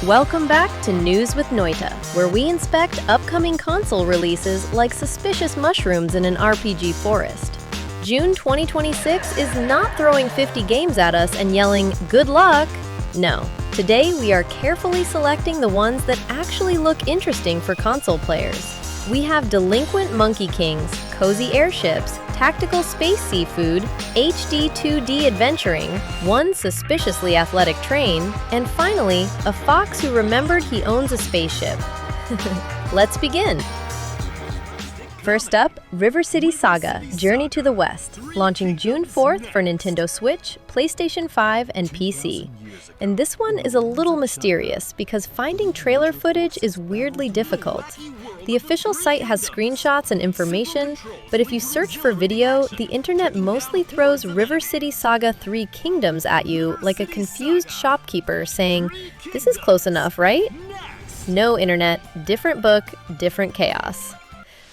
Welcome back to News with Noita, where we inspect upcoming console releases like suspicious mushrooms in an RPG forest. June 2026 is not throwing 50 games at us and yelling, "Good luck!" No, today we are carefully selecting the ones that actually look interesting for console players. We have Delinquent Monkey Kings, Cozy Airships, Tactical Space Seafood, HD 2D Adventuring, one suspiciously athletic train, and finally, a fox who remembered he owns a spaceship. Let's begin! First up, River City Saga, Journey to the West, launching June 4th for Nintendo Switch, PlayStation 5, and PC. And this one is a little mysterious because finding trailer footage is weirdly difficult. The official site has screenshots and information, but if you search for video, the internet mostly throws River City Saga 3 Kingdoms at you like a confused shopkeeper saying, "This is close enough, right?" No internet, different book, different chaos.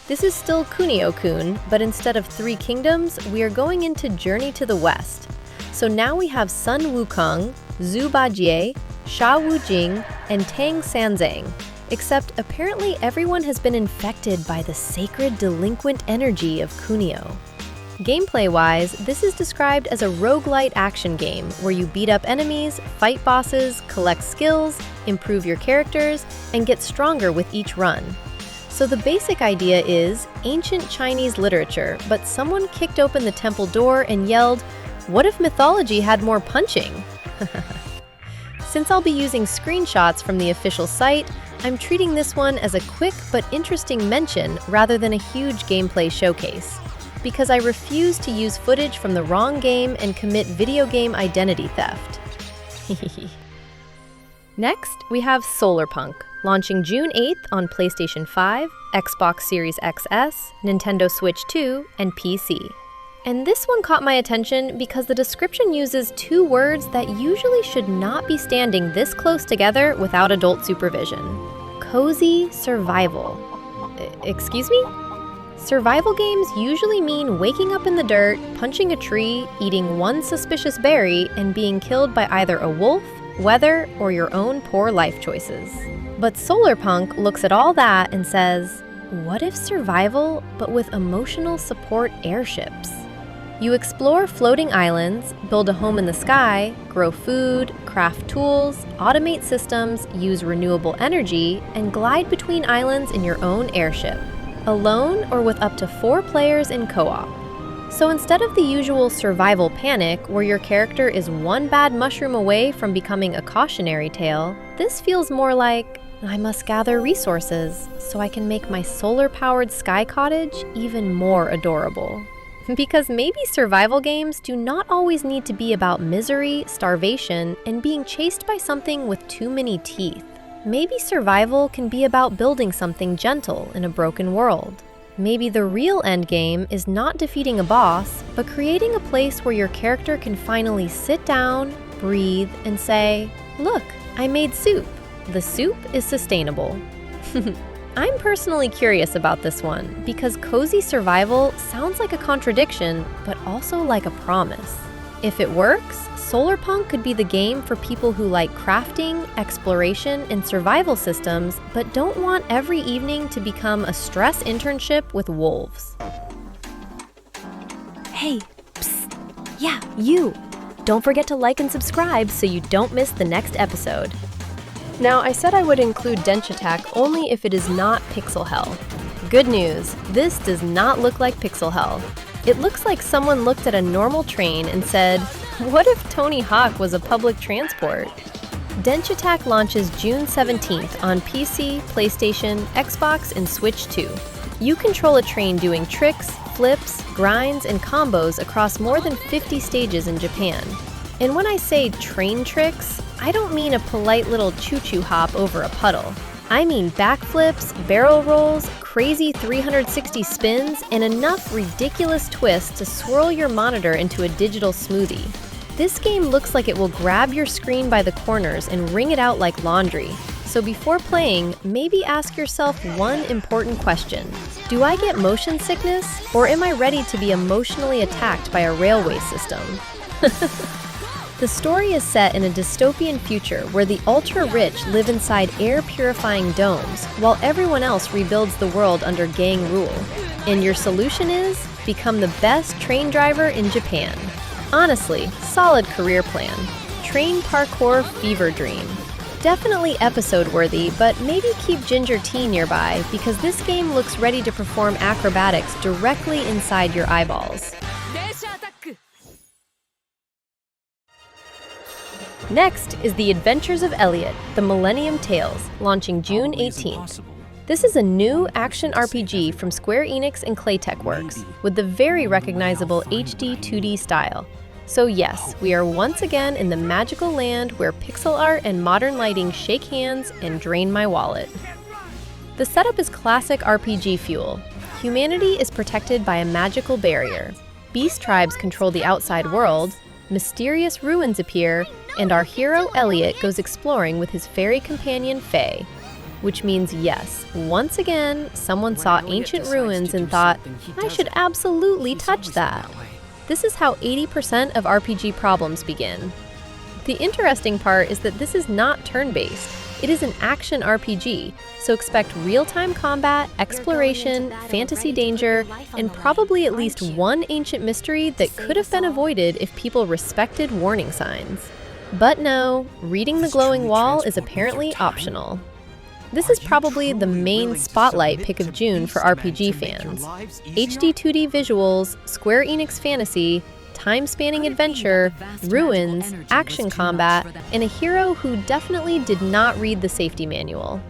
This is still Kunio-kun, but instead of 3 Kingdoms, we are going into Journey to the West. So now we have Sun Wukong, Zhu Bajie, Sha Wujing, and Tang Sanzang. Except apparently everyone has been infected by the sacred delinquent energy of Kunio. Gameplay-wise, this is described as a roguelite action game where you beat up enemies, fight bosses, collect skills, improve your characters, and get stronger with each run. So the basic idea is ancient Chinese literature, but someone kicked open the temple door and yelled, "What if mythology had more punching?" Since I'll be using screenshots from the official site, I'm treating this one as a quick but interesting mention rather than a huge gameplay showcase, because I refuse to use footage from the wrong game and commit video game identity theft. Next, we have Solarpunk, launching June 8th on PlayStation 5, Xbox Series XS, Nintendo Switch 2, and PC. And this one caught my attention because the description uses 2 words that usually should not be standing this close together without adult supervision. Cozy survival. Excuse me? Survival games usually mean waking up in the dirt, punching a tree, eating one suspicious berry, and being killed by either a wolf, weather, or your own poor life choices. But Solarpunk looks at all that and says, what if survival, but with emotional support airships? You explore floating islands, build a home in the sky, grow food, craft tools, automate systems, use renewable energy, and glide between islands in your own airship, alone or with up to 4 players in co-op. So instead of the usual survival panic where your character is one bad mushroom away from becoming a cautionary tale, this feels more like, I must gather resources so I can make my solar-powered sky cottage even more adorable. Because maybe survival games do not always need to be about misery, starvation, and being chased by something with too many teeth. Maybe survival can be about building something gentle in a broken world. Maybe the real endgame is not defeating a boss, but creating a place where your character can finally sit down, breathe, and say, "Look, I made soup. The soup is sustainable." I'm personally curious about this one because cozy survival sounds like a contradiction, but also like a promise. If it works, Solarpunk could be the game for people who like crafting, exploration, and survival systems, but don't want every evening to become a stress internship with wolves. Hey, psst, yeah, you! Don't forget to like and subscribe so you don't miss the next episode. Now, I said I would include Denshattack only if it is not pixel hell. Good news, this does not look like pixel hell. It looks like someone looked at a normal train and said, what if Tony Hawk was a public transport? Denshattack launches June 17th on PC, PlayStation, Xbox, and Switch 2. You control a train doing tricks, flips, grinds, and combos across more than 50 stages in Japan. And when I say train tricks, I don't mean a polite little choo-choo hop over a puddle. I mean backflips, barrel rolls, crazy 360 spins, and enough ridiculous twists to swirl your monitor into a digital smoothie. This game looks like it will grab your screen by the corners and wring it out like laundry. So before playing, maybe ask yourself one important question. Do I get motion sickness, or am I ready to be emotionally attacked by a railway system? The story is set in a dystopian future where the ultra-rich live inside air-purifying domes, while everyone else rebuilds the world under gang rule. And your solution is, become the best train driver in Japan. Honestly, solid career plan. Train parkour fever dream. Definitely episode-worthy, but maybe keep ginger tea nearby because this game looks ready to perform acrobatics directly inside your eyeballs. Next is The Adventures of Elliot, the Millennium Tales, launching June 18th. This is a new action RPG from Square Enix and Claytek Works, with the very recognizable HD 2D style. So yes, we are once again in the magical land where pixel art and modern lighting shake hands and drain my wallet. The setup is classic RPG fuel. Humanity is protected by a magical barrier. Beast tribes control the outside world, mysterious ruins appear, and our hero Elliot goes exploring with his fairy companion Faye. Which means yes, once again, someone saw ancient ruins and thought, I should absolutely touch that. This is how 80% of RPG problems begin. The interesting part is that this is not turn-based. It is an action RPG, so expect real-time combat, exploration, fantasy danger, and probably at least one ancient mystery that could have been avoided if people respected warning signs. But no, reading the glowing wall is apparently optional. This is probably the main spotlight pick of June for RPG fans. HD 2D visuals, Square Enix fantasy, time-spanning adventure, ruins, action combat, and a hero who definitely did not read the safety manual.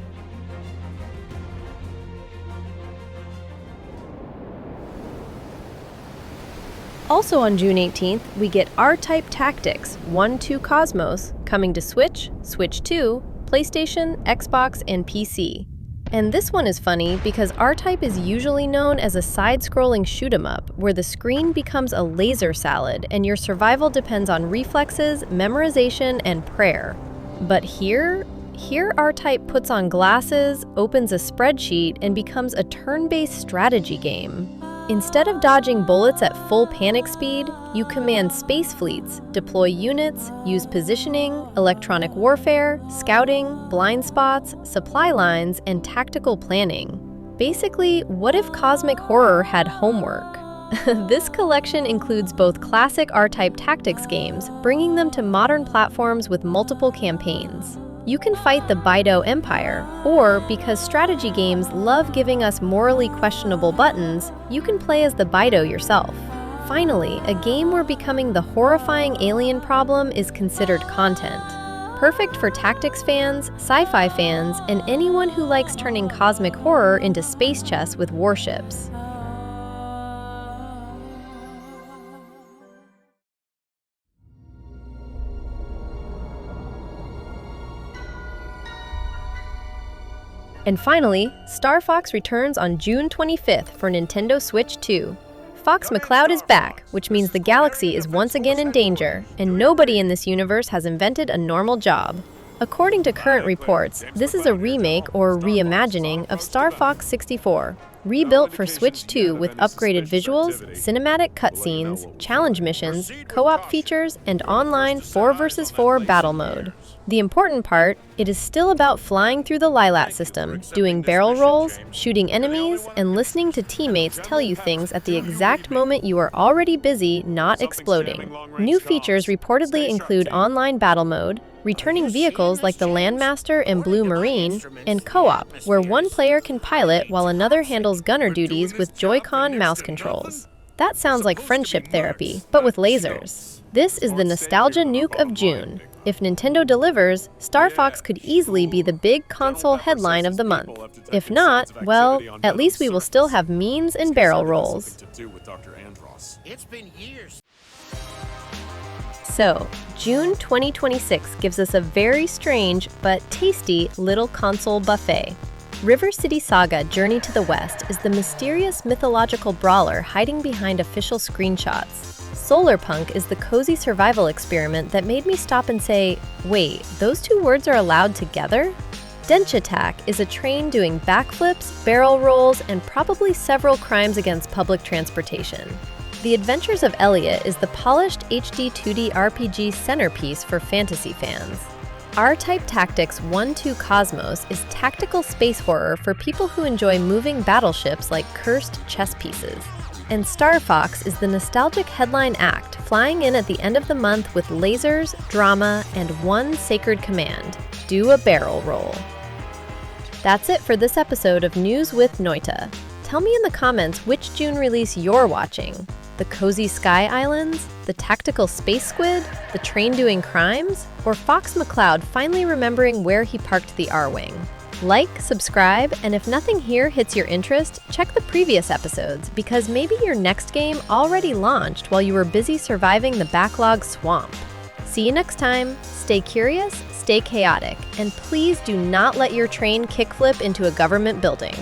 Also on June 18th, we get R-Type Tactics 1-2 Cosmos coming to Switch, Switch 2, PlayStation, Xbox, and PC. And this one is funny because R-Type is usually known as a side-scrolling shoot-'em-up where the screen becomes a laser salad and your survival depends on reflexes, memorization, and prayer. But here R-Type puts on glasses, opens a spreadsheet, and becomes a turn-based strategy game. Instead of dodging bullets at full panic speed, you command space fleets, deploy units, use positioning, electronic warfare, scouting, blind spots, supply lines, and tactical planning. Basically, what if cosmic horror had homework? This collection includes both classic R-Type tactics games, bringing them to modern platforms with multiple campaigns. You can fight the Baido Empire, or because strategy games love giving us morally questionable buttons, you can play as the Baido yourself. Finally, a game where becoming the horrifying alien problem is considered content. Perfect for tactics fans, sci-fi fans, and anyone who likes turning cosmic horror into space chess with warships. And finally, Star Fox returns on June 25th for Nintendo Switch 2. Fox McCloud is back, which means the galaxy is once again in danger, and nobody in this universe has invented a normal job. According to current reports, this is a remake or reimagining of Star Fox 64, rebuilt for Switch 2 with upgraded visuals, cinematic cutscenes, challenge missions, co-op features, and online 4 vs 4 battle mode. The important part, it is still about flying through the Lilat system, doing barrel rolls, shooting enemies, and listening to teammates tell you things at the exact moment you are already busy not exploding. New features reportedly include online battle mode, returning vehicles like the Landmaster and Blue Marine, and co-op, where one player can pilot while another handles gunner duties with Joy-Con mouse controls. That sounds like friendship therapy, but with lasers. This is the nostalgia nuke of June. If Nintendo delivers, Star Fox could easily be the big console headline of the month. If not, well, at least we will still have memes and barrel rolls. So, June 2026 gives us a very strange but tasty little console buffet. River City Saga Journey to the West is the mysterious mythological brawler hiding behind official screenshots. Solarpunk is the cozy survival experiment that made me stop and say, wait, those two words are allowed together? Denshattack is a train doing backflips, barrel rolls, and probably several crimes against public transportation. The Adventures of Elliot is the polished HD 2D RPG centerpiece for fantasy fans. R-Type Tactics 1-2 Cosmos is tactical space horror for people who enjoy moving battleships like cursed chess pieces. And Star Fox is the nostalgic headline act, flying in at the end of the month with lasers, drama, and one sacred command: do a barrel roll. That's it for this episode of News with Noita. Tell me in the comments which June release you're watching. The Cozy Sky Islands? The Tactical Space Squid? The Train Doing Crimes? Or Fox McCloud finally remembering where he parked the R-Wing? Like, subscribe, and if nothing here hits your interest, check the previous episodes, because maybe your next game already launched while you were busy surviving the backlog swamp. See you next time. Stay curious, stay chaotic, and please do not let your train kickflip into a government building.